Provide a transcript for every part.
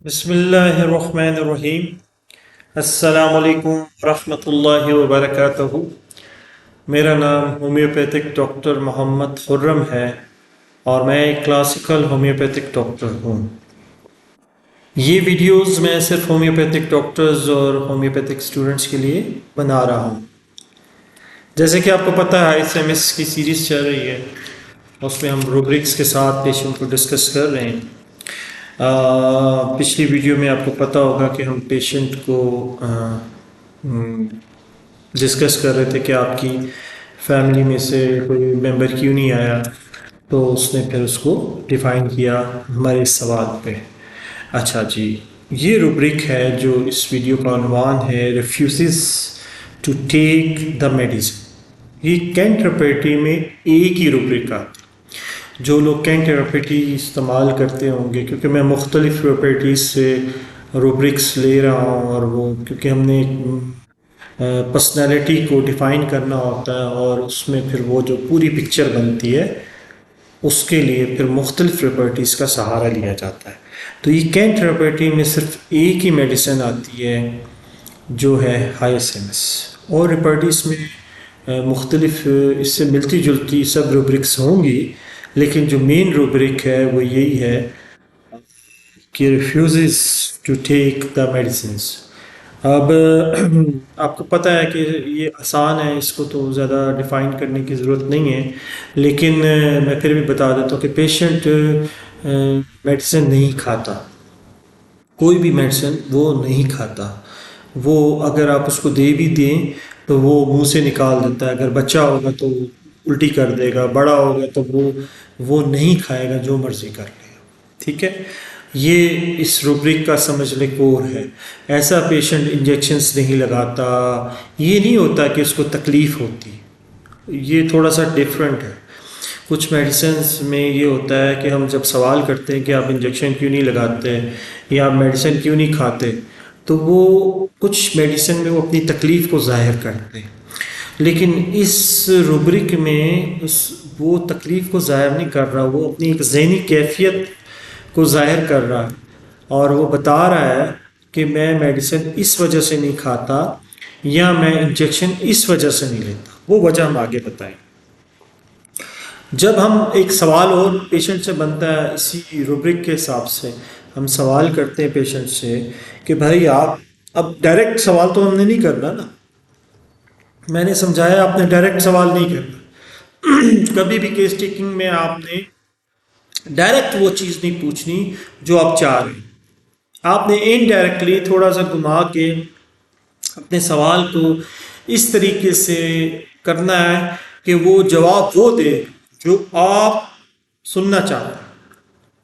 بسم اللہ الرحمن الرحیم۔ السلام علیکم ورحمۃ اللہ وبرکاتہ۔ میرا نام ہومیوپیتھک ڈاکٹر محمد خرم ہے اور میں ایک کلاسیکل ہومیوپیتھک ڈاکٹر ہوں۔ یہ ویڈیوز میں صرف ہومیوپیتھک ڈاکٹرز اور ہومیوپیتھک اسٹوڈنٹس کے لیے بنا رہا ہوں۔ جیسے کہ آپ کو پتہ ہے ICMS کی سیریز چل رہی ہے، اس میں ہم روبرکس کے ساتھ پیشنٹ کو ڈسکس کر رہے ہیں۔ پچھلی ویڈیو میں آپ کو پتہ ہوگا کہ ہم پیشنٹ کو ڈسکس کر رہے تھے کہ آپ کی فیملی میں سے کوئی ممبر کیوں نہیں آیا، تو اس نے پھر اس کو ڈیفائن کیا ہمارے اس سوال پہ۔ اچھا جی، یہ روبرک ہے جو اس ویڈیو کا عنوان ہے ریفیوزز ٹو ٹیک دا میڈیسن۔ یہ کینٹ ریپیٹی میں ایک ہی روبرک آتی ہے۔ جو لوگ کینٹ ریپیٹی استعمال کرتے ہوں گے، کیونکہ میں مختلف ریپیٹیز سے روبرکس لے رہا ہوں، اور وہ کیونکہ ہم نے پرسنالٹی کو ڈیفائن کرنا ہوتا ہے اور اس میں پھر وہ جو پوری پکچر بنتی ہے اس کے لیے پھر مختلف ریپیٹیز کا سہارا لیا جاتا ہے۔ تو یہ کینٹ ریپیٹی میں صرف ایک ہی میڈیسن آتی ہے جو ہے ICMS، اور ریپیٹیز میں مختلف اس سے ملتی جلتی سب روبرکس ہوں گی، لیکن جو مین روبرک ہے وہ یہی ہے کہ ریفیوزز ٹو ٹیک دا میڈیسنز۔ اب آپ کو پتہ ہے کہ یہ آسان ہے، اس کو تو زیادہ ڈیفائن کرنے کی ضرورت نہیں ہے، لیکن میں پھر بھی بتا دیتا ہوں کہ پیشنٹ میڈیسن نہیں کھاتا، کوئی بھی میڈیسن وہ نہیں کھاتا۔ وہ اگر آپ اس کو دے بھی دیں تو وہ منہ سے نکال دیتا ہے، اگر بچہ ہوگا تو الٹی کر دے گا، بڑا ہوگا تو وہ نہیں کھائے گا، جو مرضی کر لے گا، ٹھیک ہے۔ یہ اس روبرک کا سمجھ لے کور ہے۔ ایسا پیشنٹ انجیکشنز نہیں لگاتا، یہ نہیں ہوتا کہ اس کو تکلیف ہوتی، یہ تھوڑا سا ڈیفرنٹ ہے۔ کچھ میڈیسنز میں یہ ہوتا ہے کہ ہم جب سوال کرتے ہیں کہ آپ انجیکشن کیوں نہیں لگاتے یا آپ میڈیسن کیوں نہیں کھاتے، تو وہ کچھ میڈیسن میں وہ اپنی تکلیف کو ظاہر کرتے ہیں، لیکن اس روبرک میں وہ تکلیف کو ظاہر نہیں کر رہا، وہ اپنی ایک ذہنی کیفیت کو ظاہر کر رہا ہے، اور وہ بتا رہا ہے کہ میں میڈیسن اس وجہ سے نہیں کھاتا یا میں انجیکشن اس وجہ سے نہیں لیتا۔ وہ وجہ ہم آگے بتائیں۔ جب ہم ایک سوال اور پیشنٹ سے بنتا ہے اسی روبرک کے حساب سے، ہم سوال کرتے ہیں پیشنٹ سے کہ بھائی آپ، اب ڈائریکٹ سوال تو ہم نے نہیں کرنا نا، میں نے سمجھایا آپ نے ڈائریکٹ سوال نہیں کرنا۔ کبھی بھی کیس ٹیکنگ میں آپ نے ڈائریکٹ وہ چیز نہیں پوچھنی جو آپ چاہ رہے ہیں، آپ نے انڈائریکٹلی تھوڑا سا گھما کے اپنے سوال کو اس طریقے سے کرنا ہے کہ وہ جواب وہ دے جو آپ سننا چاہتے ہیں۔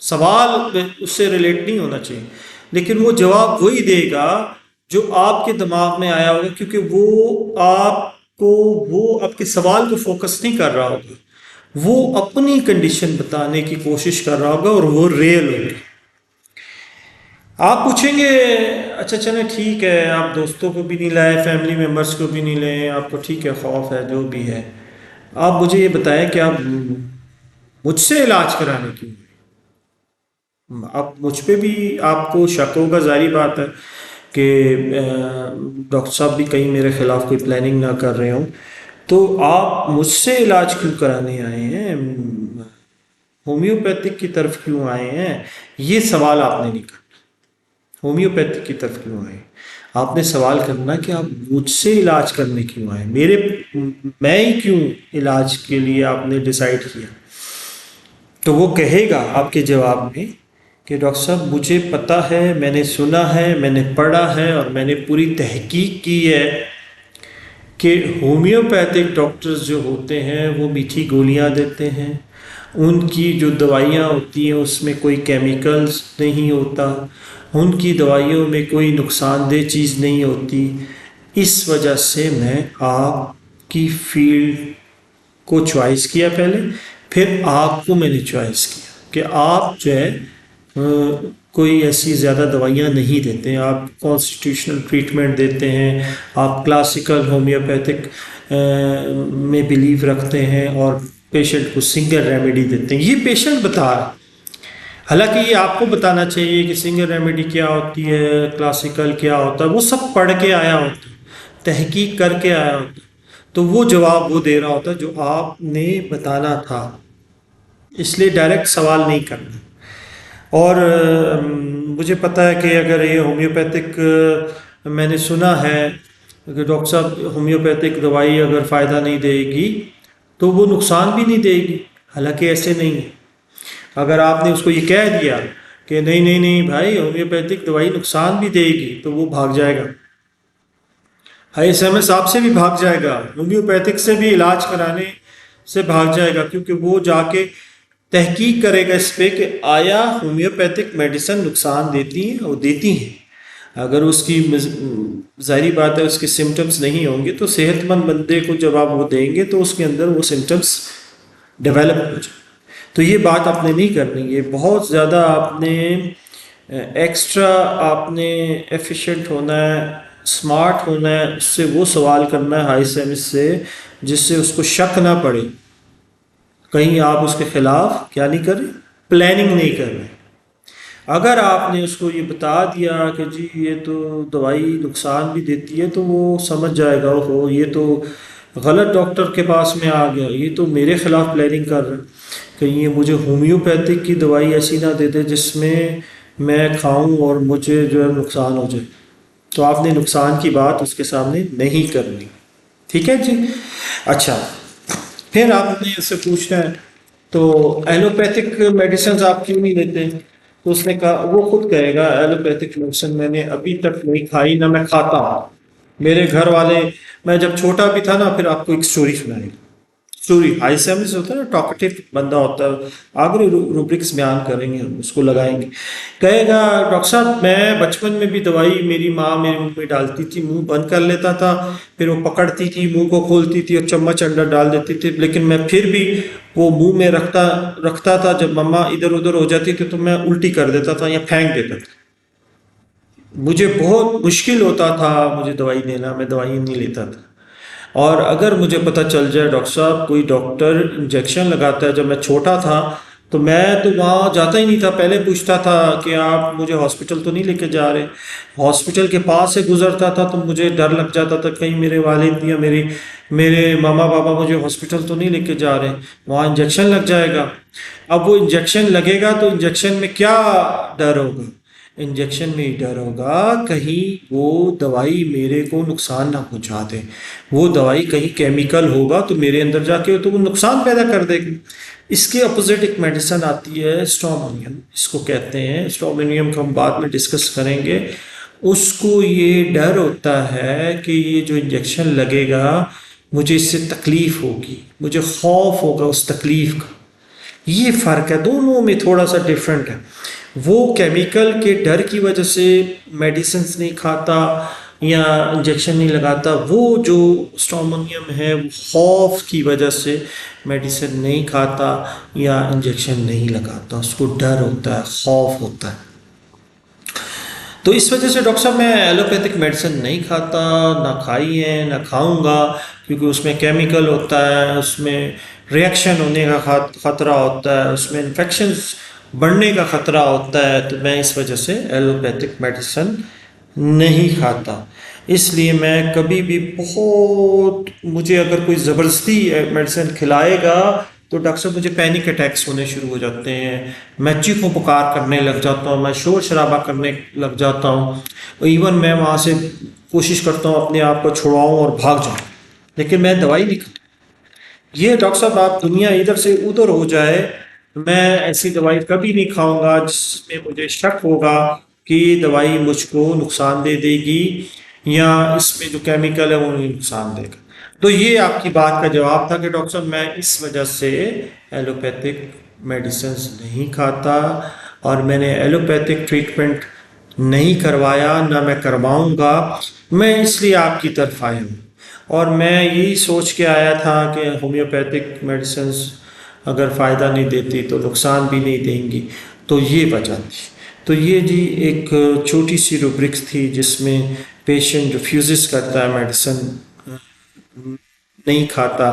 سوال اس سے ریلیٹ نہیں ہونا چاہیے، لیکن وہ جواب وہی دے گا جو آپ کے دماغ میں آیا ہوگا، کیونکہ وہ آپ کے سوال کو فوکس نہیں کر رہا ہوگا، وہ اپنی کنڈیشن بتانے کی کوشش کر رہا ہوگا اور وہ ریئل ہوگی۔ آپ پوچھیں گے اچھا چلیں ٹھیک ہے، آپ دوستوں کو بھی نہیں لائے، فیملی ممبرس کو بھی نہیں لائے، آپ کو ٹھیک ہے خوف ہے جو بھی ہے، آپ مجھے یہ بتائیں کہ آپ مجھ سے علاج کرانے کیوں؟ اب مجھ پہ بھی آپ کو شک ہوگا، ظاہری بات ہے کہ ڈاکٹر صاحب بھی کہیں میرے خلاف کوئی پلاننگ نہ کر رہے ہوں، تو آپ مجھ سے علاج کیوں کرانے آئے ہیں، ہومیوپیتھک کی طرف کیوں آئے ہیں؟ یہ سوال آپ نے نہیں کرنا۔ ہومیوپیتھک کی طرف کیوں آئے؟ آپ نے سوال کرنا کہ آپ مجھ سے علاج کرنے کیوں آئے، میں ہی کیوں علاج کے لیے آپ نے ڈیسائیڈ کیا؟ تو وہ کہے گا آپ کے جواب میں کہ ڈاکٹر صاحب مجھے پتہ ہے، میں نے سنا ہے، میں نے پڑھا ہے، اور میں نے پوری تحقیق کی ہے کہ ہومیوپیتھک ڈاکٹرز جو ہوتے ہیں وہ میٹھی گولیاں دیتے ہیں، ان کی جو دوائیاں ہوتی ہیں اس میں کوئی کیمیکلز نہیں ہوتا، ان کی دوائیوں میں کوئی نقصان دہ چیز نہیں ہوتی، اس وجہ سے میں آپ کی فیلڈ کو چوائس کیا پہلے، پھر آپ کو میں نے چوائس کیا کہ آپ جو ہے کوئی ایسی زیادہ دوائیاں نہیں دیتے ہیں، آپ کانسٹیٹیوشنل ٹریٹمنٹ دیتے ہیں، آپ کلاسیکل ہومیوپیتھک میں بلیو رکھتے ہیں، اور پیشنٹ کو سنگل ریمیڈی دیتے ہیں۔ یہ پیشنٹ بتا رہا ہے۔ حالانکہ یہ آپ کو بتانا چاہیے کہ سنگل ریمیڈی کیا ہوتی ہے، کلاسیکل کیا ہوتا ہے، وہ سب پڑھ کے آیا ہوتا ہے، تحقیق کر کے آیا ہوتا ہے، تو وہ جواب وہ دے رہا ہوتا ہے جو آپ نے بتانا تھا، اس لیے ڈائریکٹ سوال نہیں کرنا۔ اور مجھے پتہ ہے کہ اگر یہ ہومیوپیتھک، میں نے سنا ہے کہ ڈاکٹر صاحب ہومیوپیتھک دوائی اگر فائدہ نہیں دے گی تو وہ نقصان بھی نہیں دے گی، حالانکہ ایسے نہیں ہے۔ اگر آپ نے اس کو یہ کہہ دیا کہ نہیں نہیں نہیں بھائی ہومیوپیتھک دوائی نقصان بھی دے گی، تو وہ بھاگ جائے گا، ایس ایم ایس آپ سے بھی بھاگ جائے گا، ہومیوپیتھک سے بھی علاج کرانے سے بھاگ جائے گا، کیونکہ وہ جا کے تحقیق کرے گا اس پہ کہ آیا ہومیوپیتھک میڈیسن نقصان دیتی ہیں، اور دیتی ہیں۔ اگر اس کی ظاہری بات ہے اس کے سمٹمز نہیں ہوں گے، تو صحت مند بندے کو جب آپ وہ دیں گے تو اس کے اندر وہ سمٹمز ڈیولپ ہو جائیں۔ تو یہ بات آپ نے نہیں کرنی، یہ بہت زیادہ آپ نے ایکسٹرا، آپ نے ایفیشینٹ ہونا ہے، اسمارٹ ہونا ہے، اس سے وہ سوال کرنا ہے ہائی سیمس سے جس سے اس کو شک نہ پڑے، کہیں آپ اس کے خلاف کیا نہیں کر رہے، پلاننگ نہیں کر رہے۔ اگر آپ نے اس کو یہ بتا دیا کہ جی یہ تو دوائی نقصان بھی دیتی ہے، تو وہ سمجھ جائے گا ہو یہ تو غلط ڈاکٹر کے پاس میں آ گیا، یہ تو میرے خلاف پلاننگ کر رہا ہے، کہیں یہ مجھے ہومیوپیتھک کی دوائی ایسی نہ دے دے جس میں کھاؤں اور مجھے جو ہے نقصان ہو جائے۔ تو آپ نے نقصان کی بات اس کے سامنے نہیں کرنی، ٹھیک ہے جی۔ اچھا، پھر آپ نے اس سے پوچھنا ہے تو ایلوپیتھک میڈیسنز آپ کیوں نہیں لیتے؟ تو اس نے کہا، وہ خود کہے گا ایلوپیتھک میڈیسن میں نے ابھی تک نہیں کھائی، نہ میں کھاتا ہوں۔ میرے گھر والے، میں جب چھوٹا بھی تھا نا، پھر آپ کو ایک سٹوری سنائیں گے۔ سٹوری ہائی سیمس ہوتا ہے نا، ٹاکٹیو بندہ ہوتا ہے، آگے روبرکس بیان کریں گے، ہم اس کو لگائیں گے۔ کہے گا ڈاکٹر صاحب میں بچپن میں بھی دوائی میری ماں میرے منہ میں ڈالتی تھی، منہ بند کر لیتا تھا، پھر وہ پکڑتی تھی، منہ کو کھولتی تھی اور چمچ اندر ڈال دیتی تھی، لیکن میں پھر بھی وہ منہ میں رکھتا تھا، جب مما ادھر ادھر ہو جاتی تھی تو میں الٹی کر دیتا تھا یا پھینک دیتا تھا۔ مجھے بہت مشکل ہوتا تھا مجھے دوائی لینا، میں دوائی نہیں لیتا تھا۔ اور اگر مجھے پتہ چل جائے ڈاکٹر صاحب کوئی ڈاکٹر انجیکشن لگاتا ہے، جب میں چھوٹا تھا تو میں تو وہاں جاتا ہی نہیں تھا، پہلے پوچھتا تھا کہ آپ مجھے ہاسپٹل تو نہیں لے کے جا رہے۔ ہاسپٹل کے پاس سے گزرتا تھا تو مجھے ڈر لگ جاتا تھا کہیں میرے والد یا میرے ماما بابا مجھے ہاسپٹل تو نہیں لے کے جا رہے، وہاں انجیکشن لگ جائے گا۔ اب وہ انجیکشن لگے گا تو انجیکشن میں کیا ڈر ہوگا؟ انجیکشن میں ہی ڈر ہوگا کہیں وہ دوائی میرے کو نقصان نہ پہنچا دے، وہ دوائی کہیں کیمیکل ہوگا تو میرے اندر جا کے تو وہ نقصان پیدا کر دے گی۔ اس کے اپوزٹ ایک میڈیسن آتی ہے اسٹرومونیم، اس کو کہتے ہیں اسٹرومونیم کو ہم بعد میں ڈسکس کریں گے۔ اس کو یہ ڈر ہوتا ہے کہ یہ جو انجیکشن لگے گا مجھے اس سے تکلیف ہوگی، مجھے خوف ہوگا اس تکلیف کا۔ یہ فرق ہے، دونوں میں تھوڑا سا ڈیفرنٹ ہے۔ وہ کیمیکل کے ڈر کی وجہ سے میڈیسنز نہیں کھاتا یا انجیکشن نہیں لگاتا، وہ جو اسٹرومونیم ہے وہ خوف کی وجہ سے میڈیسن نہیں کھاتا یا انجیکشن نہیں لگاتا، اس کو ڈر ہوتا ہے، خوف ہوتا ہے۔ تو اس وجہ سے ڈاکٹر صاحب میں ایلوپیتھک میڈیسن نہیں کھاتا، نہ کھائی ہے نہ کھاؤں گا، کیونکہ اس میں کیمیکل ہوتا ہے، اس میں ریئیکشن ہونے کا خطرہ ہوتا ہے، اس میں انفیکشنز بڑھنے کا خطرہ ہوتا ہے، تو میں اس وجہ سے ایلوپیتھک میڈیسن نہیں کھاتا۔ اس لیے میں کبھی بھی مجھے اگر کوئی زبردستی میڈیسن کھلائے گا تو ڈاکٹر صاحب مجھے پینک اٹیکس ہونے شروع ہو جاتے ہیں، میں چیخوں پکار کرنے لگ جاتا ہوں، میں شور شرابہ کرنے لگ جاتا ہوں، ایون میں وہاں سے کوشش کرتا ہوں اپنے آپ کو چھڑواؤں اور بھاگ جاؤں، لیکن میں دوائی نہیں کھاتا۔ یہ ڈاکٹر صاحب آپ دنیا ادھر سے ادھر ہو جائے، میں ایسی دوائی کبھی نہیں کھاؤں گا جس میں مجھے شک ہوگا کہ یہ دوائی مجھ کو نقصان دے دے گی یا اس میں جو کیمیکل ہے وہ مجھے نقصان دے گا۔ تو یہ آپ کی بات کا جواب تھا کہ ڈاکٹر صاحب میں اس وجہ سے ایلوپیتھک میڈیسنز نہیں کھاتا، اور میں نے ایلوپیتھک ٹریٹمنٹ نہیں کروایا، نہ میں کرواؤں گا۔ میں اس لیے آپ کی طرف آیا ہوں، اور میں یہی سوچ کے آیا تھا کہ ہومیوپیتھک میڈیسنز اگر فائدہ نہیں دیتی تو نقصان بھی نہیں دیں گی، تو یہ وجہ تھی۔ تو یہ جی ایک چھوٹی سی روبرکس تھی جس میں پیشنٹ ریفیوزز کرتا ہے میڈیسن، نہیں کھاتا،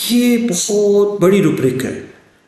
یہ بہت بڑی روبرک ہے،